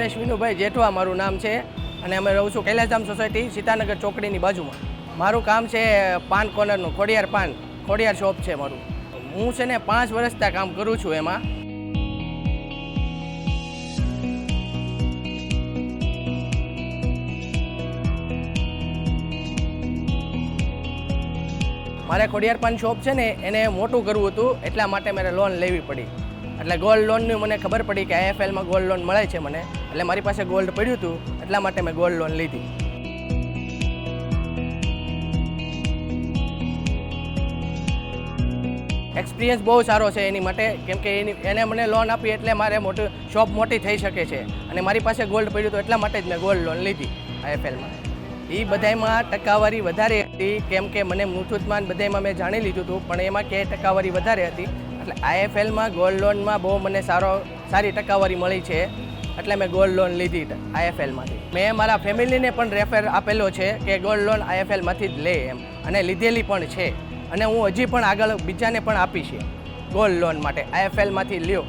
નરેશ વિનુભાઈ જેઠવા મારું નામ છે અને અમે રહું છું કૈલાસધામ સોસાયટી સીતાનગર ચોકડીની બાજુમાં. મારું કામ છે પાન કોર્નરનું, ખોડિયાર શોપ છે મારું. હું છે ને 5 વર્ષથી કામ કરું છું એમાં. મારે ખોડિયાર પાન શોપ છે ને એને મોટું કરવું હતું, એટલા માટે મારે લોન લેવી પડી. એટલે ગોલ્ડ લોનની મને ખબર પડી કે આઈએફએલમાં ગોલ્ડ લોન મળે છે મને, એટલે મારી પાસે ગોલ્ડ પડ્યું હતું, એટલા માટે મેં ગોલ્ડ લોન લીધી. એક્સપિરિયન્સ બહુ સારો છે એની માટે, કેમ કે એને મને લોન આપી એટલે મારે શોપ મોટી થઈ શકે છે, અને મારી પાસે ગોલ્ડ પડ્યું હતું એટલા માટે જ મેં ગોલ્ડ લોન લીધી આઈએફએલમાં. એ બધામાં ટકાવારી વધારે હતી, કેમ કે મને મુથુટમાં બધામાં મેં જાણી લીધું હતું, પણ એમાં કે ટકાવારી વધારે હતી. એટલે આઈએફએલમાં ગોલ્ડ લોનમાં બહુ મને સારી ટકાવારી મળી છે, એટલે મેં ગોલ્ડ લોન લીધી આઈએફએલમાંથી. મેં મારા ફેમિલીને પણ રેફર આપેલો છે કે ગોલ્ડ લોન આઈએફએલમાંથી જ લે એમ, અને લીધેલી પણ છે, અને હું હજી પણ આગળ બીજાને પણ આપીશ ગોલ્ડ લોન માટે આઈએફએલમાંથી લ્યો.